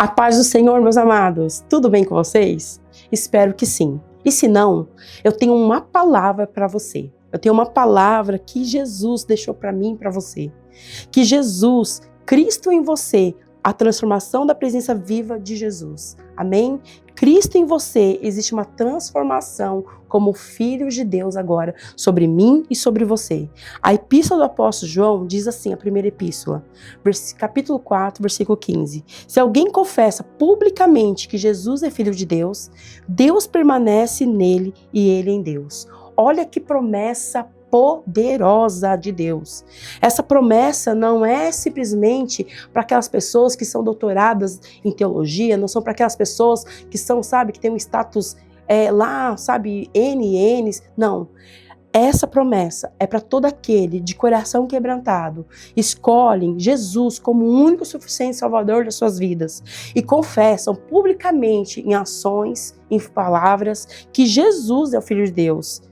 A paz do Senhor, meus amados, tudo bem com vocês? Espero que sim. E se não, eu tenho uma palavra para você. Eu tenho uma palavra que Jesus deixou para mim e para você. Que Jesus, Cristo em você, a transformação da presença viva de Jesus. Amém? Cristo em você, existe uma transformação como filhos de Deus agora, sobre mim e sobre você. A epístola do apóstolo João diz assim, a primeira epístola, capítulo 4, versículo 15. Se alguém confessa publicamente que Jesus é filho de Deus, Deus permanece nele e ele em Deus. Olha que promessa poderosa de Deus. Essa promessa não é simplesmente para aquelas pessoas que são doutoradas em teologia, não são para aquelas pessoas que são, sabe, que tem um status lá, sabe, NNs, não. Essa promessa é para todo aquele de coração quebrantado, escolhem Jesus como o único suficiente salvador das suas vidas e confessam publicamente em ações, em palavras, que Jesus é o Filho de Deus.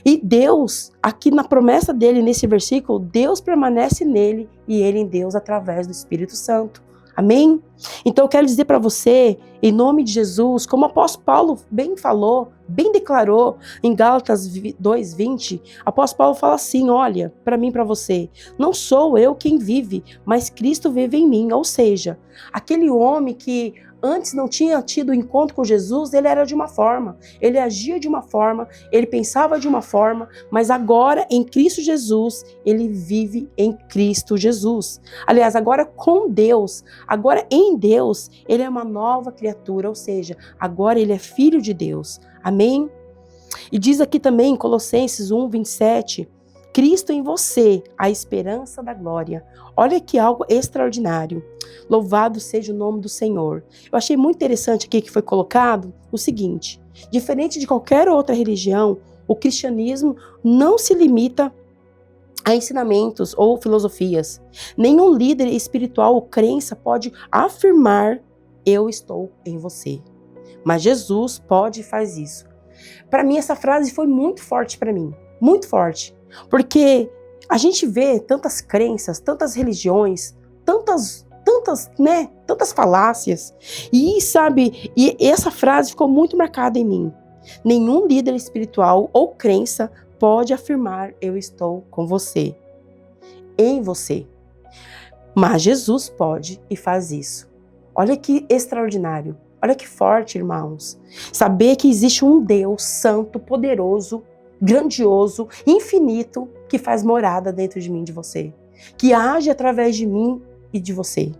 E Deus, aqui na promessa dele, nesse versículo, Deus permanece nele e ele em Deus através do Espírito Santo. Amém? Então eu quero dizer para você, em nome de Jesus, como o apóstolo Paulo bem falou, bem declarou em Gálatas 2:20, o apóstolo Paulo fala assim, olha, para mim e para você, não sou eu quem vive, mas Cristo vive em mim. Ou seja, aquele homem que antes não tinha tido encontro com Jesus, ele era de uma forma, ele agia de uma forma, ele pensava de uma forma, mas agora em Cristo Jesus, ele vive em Cristo Jesus. Aliás, agora com Deus, agora em Deus, ele é uma nova criatura, ou seja, agora ele é filho de Deus. Amém? E diz aqui também em Colossenses 1:27, Cristo em você, a esperança da glória. Olha que algo extraordinário. Louvado seja o nome do Senhor. Eu achei muito interessante aqui que foi colocado o seguinte, diferente de qualquer outra religião, o cristianismo não se limita a ensinamentos ou filosofias. Nenhum líder espiritual ou crença pode afirmar, eu estou em você. Mas Jesus pode e faz isso. Para mim, essa frase foi muito forte para mim. Muito forte. Porque a gente vê tantas crenças, tantas religiões, tantas falácias. E sabe, e essa frase ficou muito marcada em mim. Nenhum líder espiritual ou crença pode afirmar, eu estou com você, em você. Mas Jesus pode e faz isso. Olha que extraordinário. Olha que forte, irmãos. Saber que existe um Deus santo, poderoso, grandioso, infinito, que faz morada dentro de mim e de você. Que age através de mim e de você.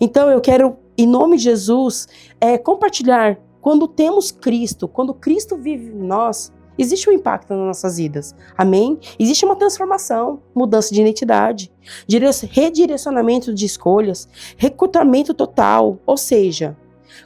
Então eu quero, em nome de Jesus, compartilhar, quando temos Cristo, quando Cristo vive em nós, existe um impacto nas nossas vidas. Amém? Existe uma transformação, mudança de identidade, redirecionamento de escolhas, recrutamento total, ou seja,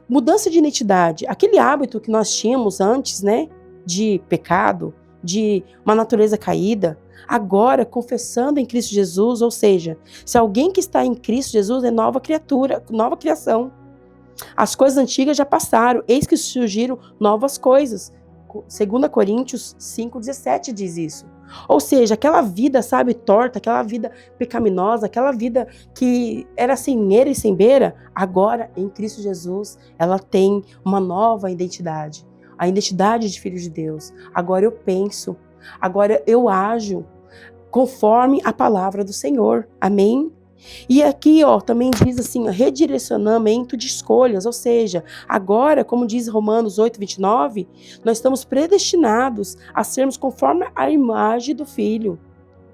mudança de identidade, aquele hábito que nós tínhamos antes, né, de pecado, de uma natureza caída, agora confessando em Cristo Jesus, ou seja, se alguém que está em Cristo Jesus é nova criatura, nova criação. As coisas antigas já passaram, eis que surgiram novas coisas. 2 Coríntios 5:17 diz isso. Ou seja, aquela vida, sabe, torta, aquela vida pecaminosa, aquela vida que era sem eira e sem beira, agora em Cristo Jesus, ela tem uma nova identidade. A identidade de filho de Deus. Agora eu penso, agora eu ajo conforme a palavra do Senhor. Amém? E aqui, também diz assim, redirecionamento de escolhas, ou seja, agora, como diz Romanos 8:29, nós estamos predestinados a sermos conforme a imagem do Filho,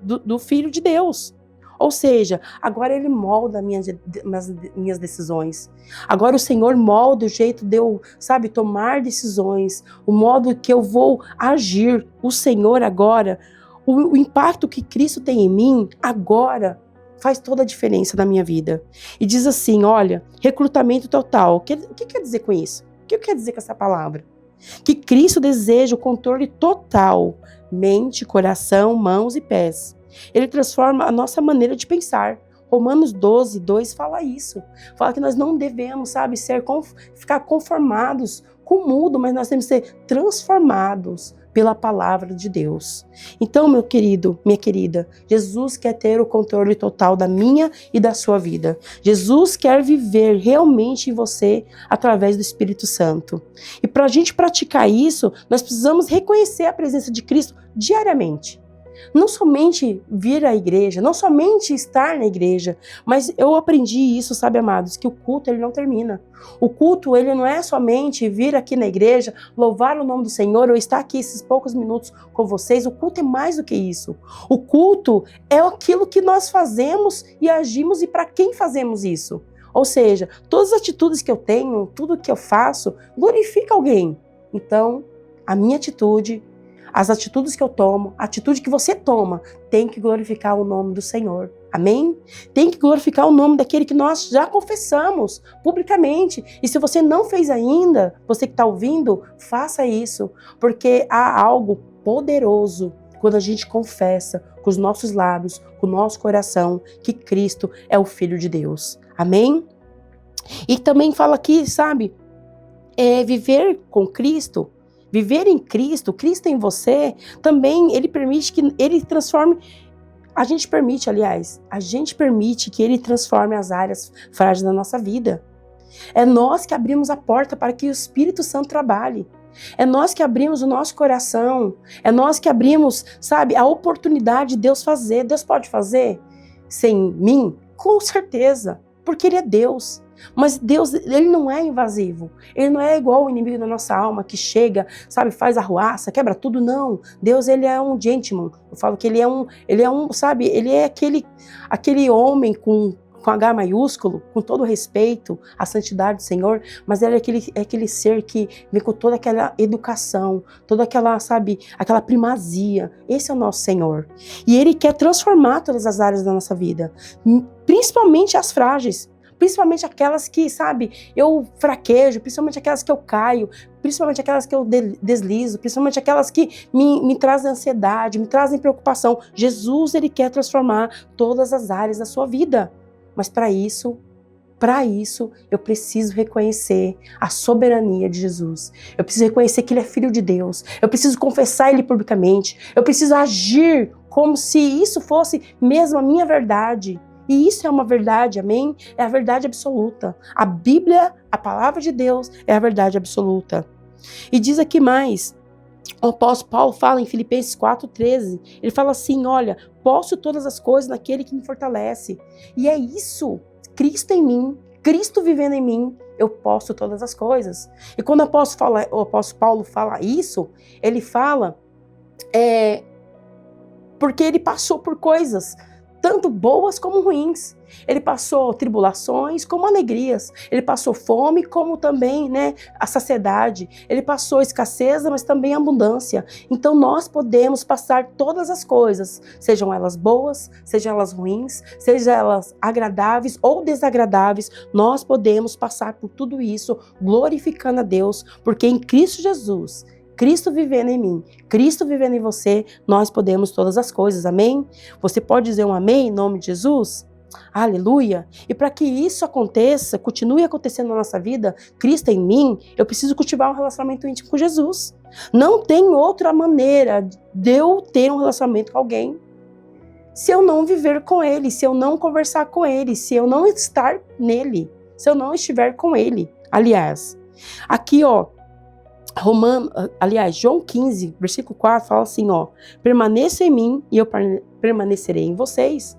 do Filho de Deus. Ou seja, agora ele molda minhas decisões. Agora o Senhor molda o jeito de eu, sabe, tomar decisões, o modo que eu vou agir. O Senhor agora, o impacto que Cristo tem em mim, agora faz toda a diferença na minha vida. E diz assim, olha, recrutamento total. O que quer dizer com isso? O que quer dizer com essa palavra? Que Cristo deseja o controle total, mente, coração, mãos e pés. Ele transforma a nossa maneira de pensar. Romanos 12:2 fala isso. Fala que nós não devemos, sabe, ficar conformados com o mundo, mas nós temos que ser transformados pela palavra de Deus. Então, meu querido, minha querida, Jesus quer ter o controle total da minha e da sua vida. Jesus quer viver realmente em você através do Espírito Santo. E para a gente praticar isso, nós precisamos reconhecer a presença de Cristo diariamente. Não somente vir à igreja, não somente estar na igreja, mas eu aprendi isso, sabe, amados, que o culto ele não termina. O culto ele não é somente vir aqui na igreja, louvar o nome do Senhor ou estar aqui esses poucos minutos com vocês. O culto é mais do que isso. O culto é aquilo que nós fazemos e agimos e para quem fazemos isso. Ou seja, todas as atitudes que eu tenho, tudo que eu faço, glorifica alguém. Então, a minha atitude, as atitudes que eu tomo, a atitude que você toma, tem que glorificar o nome do Senhor. Amém? Tem que glorificar o nome daquele que nós já confessamos publicamente. E se você não fez ainda, você que está ouvindo, faça isso. Porque há algo poderoso quando a gente confessa com os nossos lábios, com o nosso coração, que Cristo é o Filho de Deus. Amém? E também fala aqui, sabe, viver com Cristo, viver em Cristo, Cristo em você, também ele permite que ele transforme, a gente permite que ele transforme as áreas frágeis da nossa vida. É nós que abrimos a porta para que o Espírito Santo trabalhe. É nós que abrimos o nosso coração. É nós que abrimos, sabe, a oportunidade de Deus fazer. Deus pode fazer sem mim? Com certeza, porque Ele é Deus. Mas Deus, Ele não é invasivo. Ele não é igual o inimigo da nossa alma que chega, sabe, faz arruaça, quebra tudo. Não. Deus, Ele é um gentleman. Eu falo que Ele é um, sabe, Ele é aquele homem com H maiúsculo, com todo o respeito à santidade do Senhor, mas Ele é aquele ser que vem com toda aquela educação, toda aquela, sabe, aquela primazia. Esse é o nosso Senhor. E Ele quer transformar todas as áreas da nossa vida, principalmente as frágeis. Principalmente aquelas que, sabe, eu fraquejo, principalmente aquelas que eu caio, principalmente aquelas que eu deslizo, principalmente aquelas que me trazem ansiedade, me trazem preocupação. Jesus, Ele quer transformar todas as áreas da sua vida. Mas para isso, eu preciso reconhecer a soberania de Jesus. Eu preciso reconhecer que Ele é Filho de Deus. Eu preciso confessar Ele publicamente. Eu preciso agir como se isso fosse mesmo a minha verdade. E isso é uma verdade, amém? É a verdade absoluta. A Bíblia, a palavra de Deus, é a verdade absoluta. E diz aqui mais, o apóstolo Paulo fala em Filipenses 4,13, ele fala assim, olha, posso todas as coisas naquele que me fortalece. E é isso, Cristo em mim, Cristo vivendo em mim, eu posso todas as coisas. E quando o apóstolo Paulo fala isso, ele fala, porque ele passou por coisas, tanto boas como ruins. Ele passou tribulações como alegrias. Ele passou fome como também, né, a saciedade. Ele passou escassez, mas também abundância. Então nós podemos passar todas as coisas, sejam elas boas, sejam elas ruins, sejam elas agradáveis ou desagradáveis. Nós podemos passar por tudo isso glorificando a Deus, porque em Cristo Jesus, Cristo vivendo em mim, Cristo vivendo em você, nós podemos todas as coisas, amém? Você pode dizer um amém em nome de Jesus? Aleluia! E para que isso aconteça, continue acontecendo na nossa vida, Cristo em mim, eu preciso cultivar um relacionamento íntimo com Jesus. Não tem outra maneira de eu ter um relacionamento com alguém se eu não viver com Ele, se eu não conversar com Ele, se eu não estar nele, se eu não estiver com Ele. Aliás, aqui João 15, versículo 4, fala assim, permaneça em mim e eu permanecerei em vocês.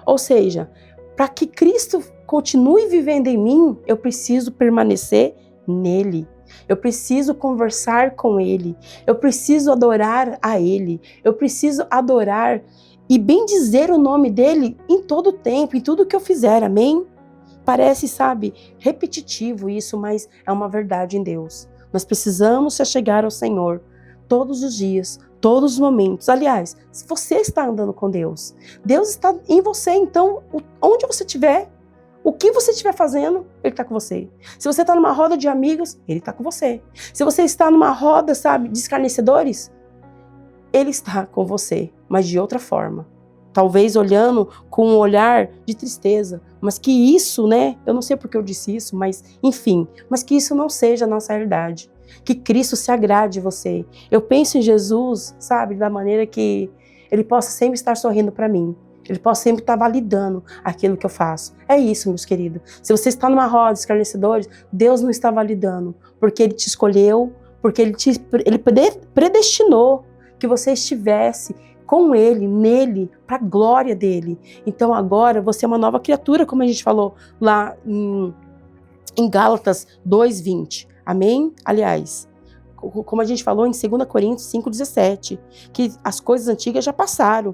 Ou seja, para que Cristo continue vivendo em mim, eu preciso permanecer nele. Eu preciso conversar com Ele. Eu preciso adorar a Ele. Eu preciso adorar e bendizer o nome dEle em todo o tempo, em tudo que eu fizer, amém? Parece, sabe, repetitivo isso, mas é uma verdade em Deus. Nós precisamos se achegar ao Senhor todos os dias, todos os momentos. Aliás, se você está andando com Deus, Deus está em você, então onde você estiver, o que você estiver fazendo, Ele está com você. Se você está numa roda de amigos, Ele está com você. Se você está numa roda, sabe, de escarnecedores, Ele está com você, mas de outra forma. Talvez olhando com um olhar de tristeza, mas que isso, né, eu não sei porque eu disse isso, mas enfim, mas que isso não seja a nossa realidade. Que Cristo se agrade de você. Eu penso em Jesus, sabe, da maneira que Ele possa sempre estar sorrindo para mim. Ele possa sempre estar validando aquilo que eu faço. É isso, meus queridos. Se você está numa roda de escarnecedores, Deus não está validando, porque Ele te escolheu, porque Ele predestinou que você estivesse com Ele, nele, para a glória dEle. Então agora você é uma nova criatura, como a gente falou lá em Gálatas 2:20. Amém? Aliás, como a gente falou em 2 Coríntios 5:17, que as coisas antigas já passaram.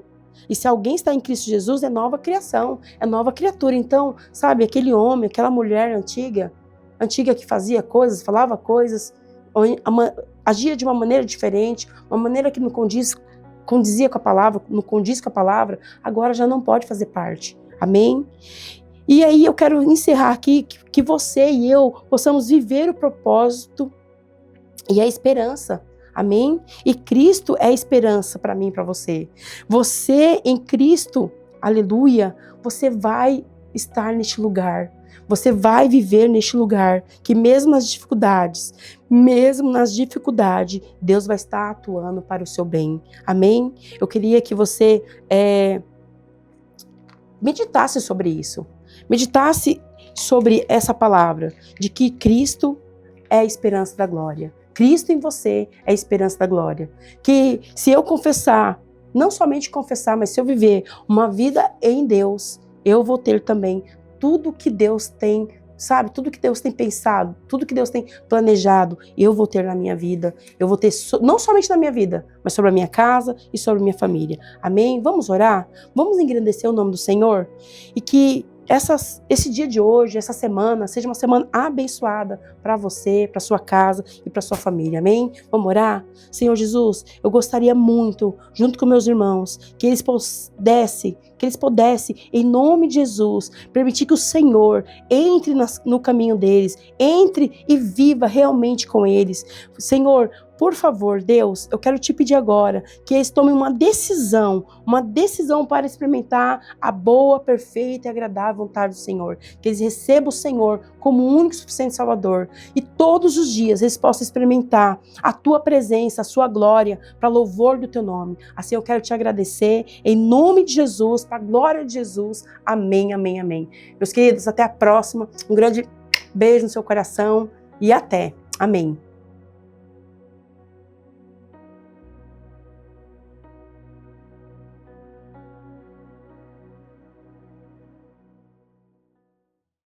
E se alguém está em Cristo Jesus, é nova criação, é nova criatura. Então, sabe, aquele homem, aquela mulher antiga que fazia coisas, falava coisas, agia de uma maneira diferente, uma maneira que não condizia com a palavra, não condiz com a palavra, agora já não pode fazer parte. Amém? E aí eu quero encerrar aqui que você e eu possamos viver o propósito e a esperança. Amém? E Cristo é a esperança para mim e para você. Você em Cristo, aleluia, você vai estar neste lugar. Você vai viver neste lugar que mesmo nas dificuldades, Deus vai estar atuando para o seu bem. Amém? Eu queria que você meditasse sobre isso. Meditasse sobre essa palavra, de que Cristo é a esperança da glória. Cristo em você é a esperança da glória. Que se eu confessar, não somente confessar, mas se eu viver uma vida em Deus, eu vou ter também tudo que Deus tem, sabe? Tudo que Deus tem pensado, tudo que Deus tem planejado, eu vou ter na minha vida. Eu vou ter não somente na minha vida, mas sobre a minha casa e sobre a minha família. Amém? Vamos orar? Vamos engrandecer o nome do Senhor? E que esse dia de hoje, essa semana, seja uma semana abençoada para você, para sua casa e para sua família. Amém? Vamos orar? Senhor Jesus, eu gostaria muito, junto com meus irmãos, que eles pudessem, em nome de Jesus, permitir que o Senhor entre no caminho deles, entre e viva realmente com eles. Senhor, por favor, Deus, eu quero te pedir agora que eles tomem uma decisão para experimentar a boa, perfeita e agradável vontade do Senhor. Que eles recebam o Senhor como o único e suficiente Salvador. E todos os dias eles possam experimentar a tua presença, a sua glória, para louvor do teu nome. Assim eu quero te agradecer, em nome de Jesus, para a glória de Jesus. Amém, amém, amém. Meus queridos, até a próxima. Um grande beijo no seu coração e até. Amém.